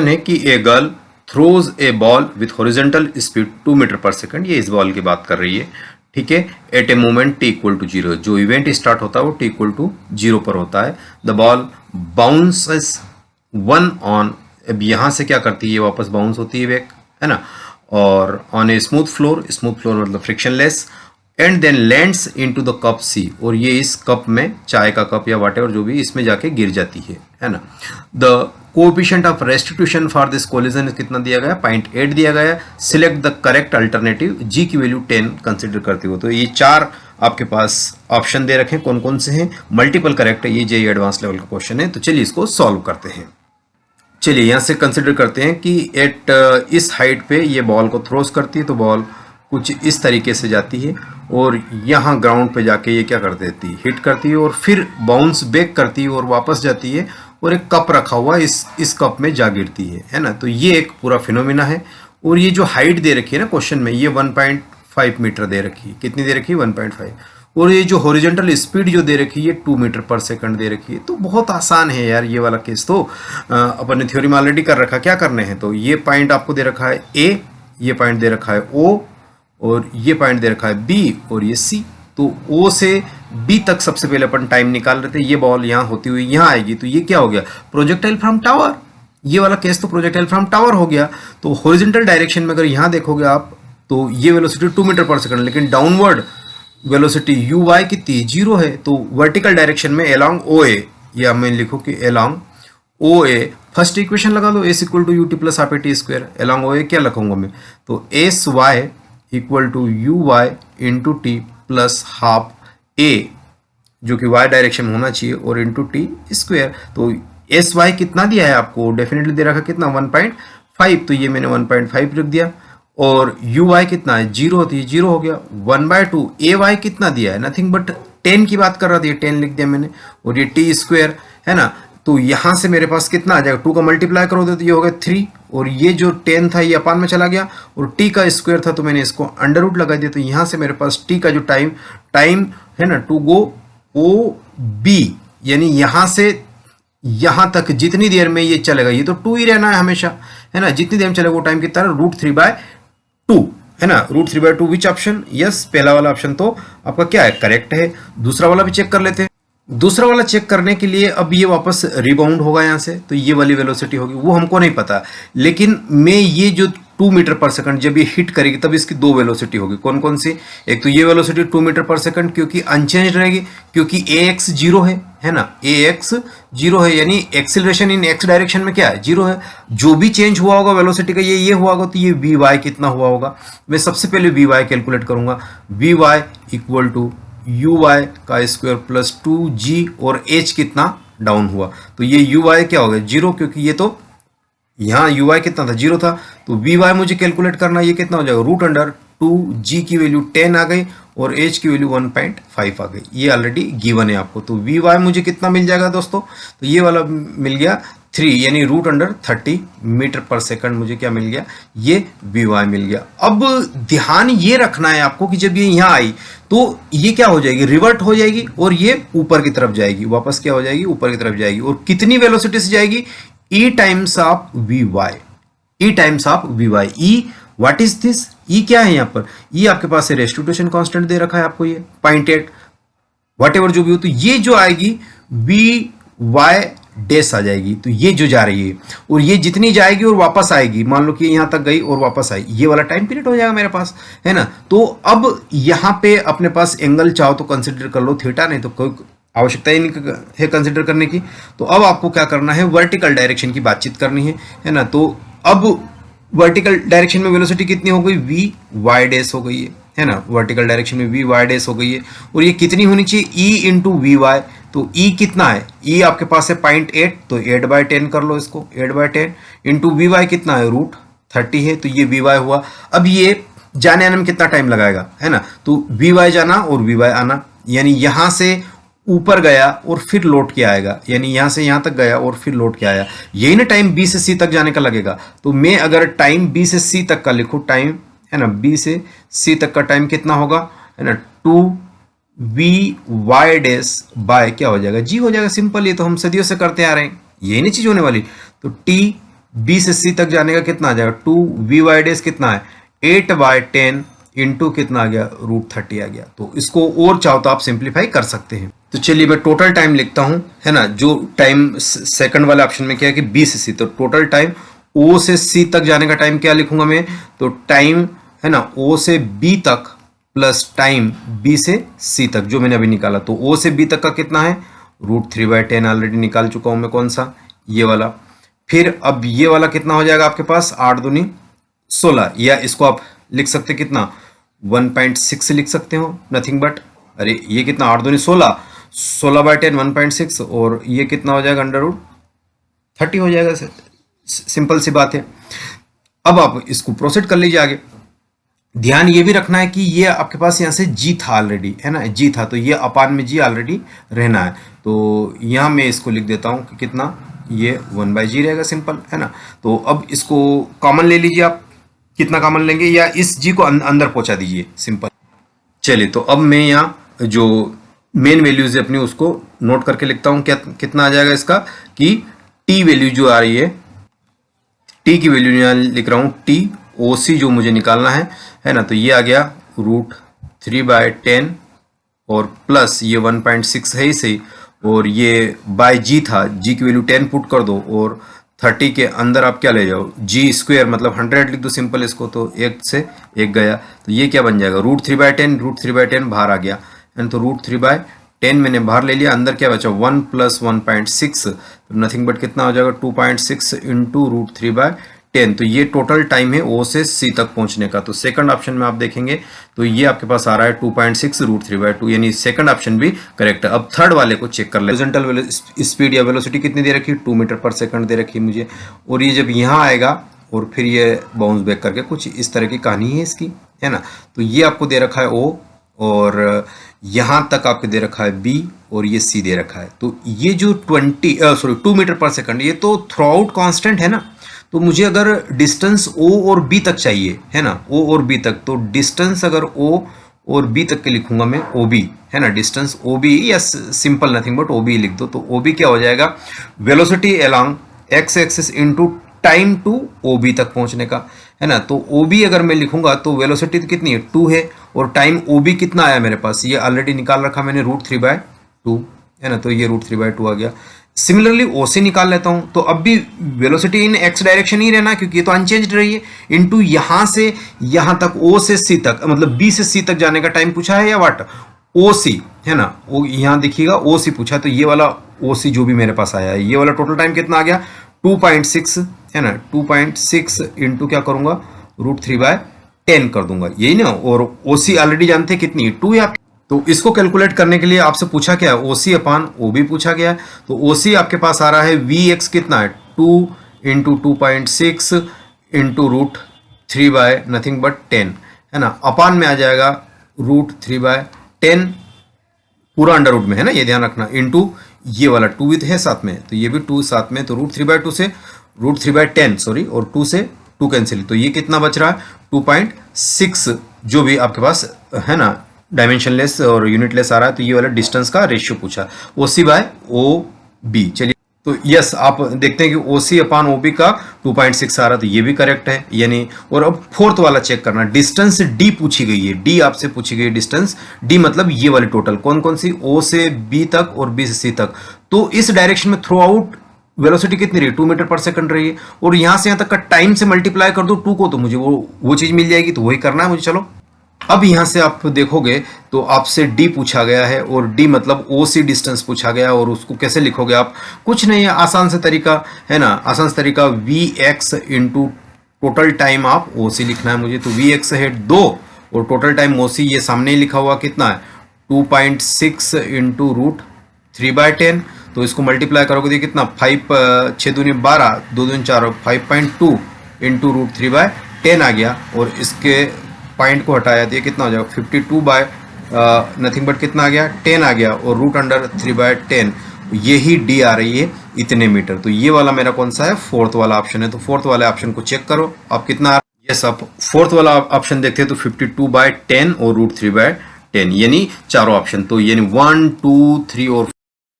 है कि a girl throws a ball with horizontal speed 2 metre पर सेकंड। ये इस बॉल की बात कर रही है, ठीक है। At a moment T equal to 0, जो इवेंट स्टार्ट होता है वो टी इक्वल टू 0 पर होता है। द बॉल बाउंसेस 1 ऑन, अब यहाँ से क्या करती है, वापस बाउंस होती है बैक, है ना, और ऑन ए स्मूथ फ्लोर मतलब frictionless, and then lands into the cup C, और ये इस कप में, चाय का कप या व्हाटएवर जो भी, इसमें जाके गिर जाती है ना। The coefficient of restitution for this collision कितना दिया गया, 0.8 दिया गया है। सिलेक्ट द करेक्ट अल्टरनेटिव, जी की वैल्यू 10 कंसिडर करते हो। तो ये 4 आपके पास ऑप्शन दे रखे हैं, कौन कौन से हैं, मल्टीपल करेक्ट है, ये जेईई एडवांस लेवल का क्वेश्चन है। तो चलिए इसको सॉल्व करते हैं। चलिए यहाँ से कंसिडर करते हैं कि एट इस हाइट पे ये बॉल को थ्रोस करती है, तो बॉल कुछ इस तरीके से जाती है और यहाँ ग्राउंड पे जाके ये क्या कर देती है, हिट करती है और फिर बाउंस बैक करती है और वापस जाती है और एक कप रखा हुआ इस कप में जा गिरती है ना। तो ये एक पूरा फिनोमिना है। और ये जो हाइट दे रखी है ना क्वेश्चन में, ये 1.5 मीटर दे रखी है। कितनी दे रखी है, 1.5। और ये जो हॉरिजॉन्टल स्पीड जो दे रखी है 2 मीटर पर सेकंड दे रखी है। तो बहुत आसान है यार ये वाला केस, तो अपन ने थ्योरी में ऑलरेडी कर रखा, क्या करने हैं। तो ये पॉइंट आपको दे रखा है ए, ये पॉइंट दे रखा है ओ, और ये पॉइंट दे रखा है बी, और ये सी। तो ओ से बी तक सबसे पहले अपन टाइम निकाल रहे थे। ये बॉल यहाँ होती हुई यहाँ आएगी, तो ये क्या हो गया, प्रोजेक्टाइल फ्रॉम टावर। ये वाला केस तो प्रोजेक्टाइल फ्रॉम टावर हो गया। तो हॉरिजॉन्टल डायरेक्शन में अगर यहाँ देखोगे आप, तो ये वेलोसिटी 2 मीटर पर सेकंड, लेकिन डाउनवर्ड वेलोसिटी यू वाई कितनी, 0 है। तो वर्टिकल डायरेक्शन में अलोंग ओ ए, या मैं लिखूँ कि along O A, first equation लगा दो, s equal to u t plus half a t square. Along O A क्या लिखूंगा मैं, तो s y equal to you y into t plus half a, जो कि वाई डायरेक्शन में होना चाहिए, और इंटू टी स्क्वायर। तो एस वाई कितना दिया है आपको, डेफिनेटली दे रखा कितना, 1.5। तो ये मैंने 1.5 रख दिया। और यू वाई कितना है, 0 होती है, 0 हो गया। 1/2 ए वाई कितना दिया है, नथिंग बट 10 की बात कर रहा था, 10 लिख दिया मैंने। और ये टी स्क्वायर है ना, तो यहां से मेरे पास कितना आ जाएगा, 2 का मल्टीप्लाई करो तो ये हो गया 3, और ये जो 10 था ये अपान में चला गया, और टी का स्क्वायर था तो मैंने इसको अंडर रूट लगा दिया। तो यहां से मेरे पास टी का जो टाइम है ना, टू गो ओ बी, यानी यहां से यहां तक जितनी देर में ये चलेगा, ये तो 2 ही रहना है हमेशा, है ना। जितनी देर में चलेगा वो टाइम कितना है, √3/2 है ना। √3/2 विच ऑप्शन, यस, पहला वाला ऑप्शन तो आपका क्या है, करेक्ट है। दूसरा वाला भी चेक कर लेते हैं। दूसरा वाला चेक करने के लिए अब ये वापस रिबाउंड होगा यहाँ से, तो ये वाली वेलोसिटी होगी, वो हमको नहीं पता, लेकिन मैं ये जो 2 मीटर पर सेकंड जब ये हिट करेगी तब इसकी 2 वेलोसिटी होगी। कौन कौन सी, एक तो ये वेलोसिटी 2 मीटर पर सेकंड क्योंकि अनचेंज रहेगी, क्योंकि ax 0 है ना, ax 0 है, यानी एक्सिलरेशन इन x डायरेक्शन में क्या है, 0 है। जो भी चेंज हुआ होगा वेलोसिटी का ये हुआ होगा, तो ये vy कितना हुआ होगा, मैं सबसे पहले vy कैलकुलेट करूंगा। vy equal to you Y का स्क्वायर प्लस 2g, और h कितना डाउन हुआ, तो ये यू वाई क्या हो गया, 0, क्योंकि ये तो यहाँ यू वाई कितना था, 0 था। तो वी वाई मुझे कैलकुलेट करना, ये कितना हो जाएगा, √2g की वैल्यू 10 आ गई, और h की वैल्यू 1.5 आ गई। ये ऑलरेडी गिवन है आपको। तो वी वाई मुझे कितना मिल जाएगा दोस्तों, तो ये वाला मिल गया 3, यानी √30 मीटर पर सेकंड मुझे क्या मिल गया, ये वी वाई मिल गया। अब ध्यान ये रखना है आपको कि जब ये यहाँ आई तो ये क्या हो जाएगी, रिवर्ट हो जाएगी, और ये ऊपर की तरफ जाएगी, वापस क्या हो जाएगी, ऊपर की तरफ जाएगी। और कितनी वेलोसिटी से जाएगी, e times of V Y, e times of V Y. e what is this, e क्या है यहाँ पर, e आपके पास है रेस्टिट्यूशन कांस्टेंट दे रखा है आपको, ये 0.8 व्हाटएवर जो भी हो, तो ये जो आएगी वी वाई डैश आ जाएगी। तो ये जो जा रही है, और ये जितनी जाएगी और वापस आएगी, मान लो कि यहां तक गई और वापस आई, ये वाला टाइम पीरियड हो जाएगा मेरे पास, है ना। तो अब यहां पे अपने पास एंगल चाहो तो कंसिडर कर लो थीटा, नहीं तो कोई आवश्यकता ही नहीं है कंसिडर करने की। तो अब आपको क्या करना है, वर्टिकल डायरेक्शन की बातचीत करनी है ना। तो अब वर्टिकल डायरेक्शन में वेलोसिटी कितनी हो गई, वी वाई डैश हो गई है ना, वर्टिकल डायरेक्शन में वी वाई डैश हो गई है। और ये कितनी होनी चाहिए, e इंटू वी वाई। तो e कितना है, e आपके पास है 0.8, तो 8/10 कर लो इसको, 8/10 इंटू वी वाई कितना है, √30 है, तो ये वी वाई हुआ। अब ये जाने आने में कितना टाइम लगाएगा, है ना। तो वी वाई जाना और वी वाई आना, यानी यहां से ऊपर गया और फिर लौट के आएगा, यानी यहां से यहां तक गया और फिर लौट के आया, यही ना टाइम b से c तक जाने का लगेगा। तो मैं अगर टाइम b से c तक का लिखूं, टाइम है ना, b से c तक का टाइम कितना होगा, है ना, 2v y बाय क्या हो जाएगा, g हो जाएगा, सिंपल। ये तो हम सदियों से करते आ रहे हैं, यही नहीं चीज होने वाली। तो t बी से सी तक जाने का कितना आ जाएगा 2v डेज कितना है 8/10 इंटू कितना आ गया √30 आ गया। तो इसको और चाहो तो आप सिंप्लीफाई कर सकते हैं। तो चलिए मैं टोटल टाइम लिखता हूं, है ना। जो टाइम सेकंड वाले ऑप्शन में क्या है कि बी से सी, तो टोटल टाइम ओ से सी तक जाने का टाइम क्या लिखूंगा मैं, तो टाइम है ना ओ से बी तक प्लस टाइम बी से सी तक जो मैंने अभी निकाला। तो ओ से बी तक का कितना है √3/10 ऑलरेडी निकाल चुका हूं मैं, कौन सा ये वाला। फिर अब ये वाला कितना हो जाएगा आपके पास 8 दूनी 16, या इसको आप लिख सकते कितना 1.6 लिख सकते हो, नथिंग बट अरे ये कितना 8 दूनी 16, 16/10 1.6 और ये कितना हो जाएगा √30 हो जाएगा। सिंपल सी बात है। अब आप इसको प्रोसीड कर लीजिए आगे। ध्यान ये भी रखना है कि ये आपके पास यहाँ से जी था ऑलरेडी, है ना, जी था, तो ये अपान में जी ऑलरेडी रहना है। तो यहाँ मैं इसको लिख देता हूँ कि कितना ये 1/g रहेगा, सिंपल, है ना। तो अब इसको कॉमन ले लीजिए आप, कितना कॉमन लेंगे या इस जी को अंदर पहुंचा दीजिए, सिंपल। चलिए तो अब मैं यहाँ जो मेन वैल्यूज है अपनी उसको नोट करके लिखता हूँ। क्या कितना आ जाएगा इसका कि टी वैल्यू जो आ रही है, टी की वैल्यू यहाँ लिख रहा हूँ, टी ओ सी जो मुझे निकालना है ना, तो ये आ गया √3/10 और प्लस ये 1.6 है ही सही, और ये बाय जी था, जी की वैल्यू 10 पुट कर दो और 30 के अंदर आप क्या ले जाओ जी स्क्वायर मतलब 100 लिख दो सिंपल इसको, तो एक से एक गया, तो ये क्या बन जाएगा √3/10 बाहर आ गया, एंड तो √3/10 मैंने बाहर ले लिया, अंदर क्या बचा 1 + 1.6, तो नथिंग बट कितना हो जाएगा 2.6 इंटू √3/10। तो ये टोटल टाइम है ओ से सी तक पहुंचने का। तो सेकंड ऑप्शन में आप देखेंगे तो ये आपके पास आ रहा है 2.6 √3/2, यानी सेकंड ऑप्शन भी करेक्ट है। अब थर्ड वाले को चेक कर ले। हॉरिजॉन्टल स्पीड या वेलोसिटी कितनी दे रखी है 2 मीटर पर सेकंड दे रखी है मुझे, और ये जब यहाँ आएगा और फिर ये बाउंस बैक करके कुछ इस तरह की कहानी है इसकी, है ना। तो ये आपको दे रखा है ओ, और यहाँ तक आपको दे रखा है बी, और ये सी दे रखा है। तो ये जो 2 मीटर पर सेकंड ये तो थ्रू आउट कॉन्स्टेंट है ना। तो मुझे अगर डिस्टेंस ओ और बी तक चाहिए, है ना, ओ और बी तक, तो डिस्टेंस अगर ओ और बी तक के लिखूंगा मैं ओ बी, है ना, डिस्टेंस ओ बी या simple nothing but O B लिख दो। तो ओ बी क्या हो जाएगा velocity along X axis into time to O B तक पहुंचने का, है ना। तो ओ बी अगर मैं लिखूंगा तो वेलोसिटी कितनी है 2 है, और टाइम ओ बी कितना आया मेरे पास, ये ऑलरेडी निकाल रखा मैंने √3/2, है ना, तो ये √3/2 आ गया। सिमिलरली ओ से निकाल लेता हूं, तो अब भी वेलोसिटी इन एक्स डायरेक्शन ही रहना क्योंकि ये तो अनचेंज्ड रही है, इनटू यहां से यहां तक ओ से सी तक मतलब बी से सी तक जाने का टाइम पूछा है या वाट ओ सी, है ना, वो यहां देखिएगा ओ सी पूछा, तो ये वाला ओ सी जो भी मेरे पास आया है ये वाला टोटल टाइम कितना आ गया 2.6, है ना, 2.6 इंटू क्या करूंगा √3/10 कर दूंगा, यही ना। और ओ सी ऑलरेडी जानते हैं कितनी 2 है। तो इसको कैलकुलेट करने के लिए आपसे पूछा क्या है OC अपान OB पूछा गया है। तो OC आपके पास आ रहा है Vx कितना है 2 इंटू 2.6 इंटू √3/10, है ना, अपान में आ जाएगा √3/10 पूरा अंडर रूट में, है ना, ये ध्यान रखना, इंटू ये वाला 2 भी है साथ में, तो ये भी 2 साथ में, तो √3/2 से √3/10 सॉरी, और 2 से 2 कैंसिल, तो ये कितना बच रहा है 2.6 जो भी आपके पास, है ना, डायमेंशनलेस और यूनिटलेस आ रहा है। तो ये वाला डिस्टेंस का रेशियो पूछा OC/OB। चलिए तो यस आप देखते हैं कि OC अपान OB का 2.6 आ रहा है, तो ये भी करेक्ट है यानी। और अब फोर्थ वाला चेक करना, डिस्टेंस D पूछी गई है, D आपसे पूछी गई डिस्टेंस D मतलब ये वाली टोटल कौन कौन सी O से B तक और B से C तक। तो इस डायरेक्शन में थ्रू आउट वेलोसिटी कितनी रही 2 मीटर पर सेकंड रही है, और यहां से यहां तक का टाइम से मल्टीप्लाई कर दो 2 को, तो मुझे वो चीज मिल जाएगी, तो वही करना है मुझे। चलो अब यहां से आप देखोगे तो आपसे D पूछा गया है, और D मतलब OC डिस्टेंस पूछा गया, और उसको कैसे लिखोगे आप, कुछ नहीं है, आसान से तरीका है ना, आसान से तरीका Vx इंटू टोटल टाइम आप OC लिखना है मुझे। तो Vx है 2 और टोटल टाइम OC ये सामने ही लिखा हुआ कितना है 2.6 इंटू √3/10, तो इसको मल्टीप्लाई करोगे तो कितना 5 6 दूनी 12 2 दूनी 4 5.2 इंटू √3/10 आ गया, और इसके पॉइंट को हटाया तो ये कितना हो जाएगा 52 नथिंग बट कितना आ गया 10 आ गया, और √3/10 यही D आ रही है इतने मीटर। तो ये वाला मेरा कौन सा है फोर्थ वाला ऑप्शन है। तो फोर्थ वाले ऑप्शन को चेक करो आप कितना, यस आप फोर्थ वाला ऑप्शन देखते हैं तो 52/10 और √3/10 यानी चारों ऑप्शन, तो यानी 1 2 3 और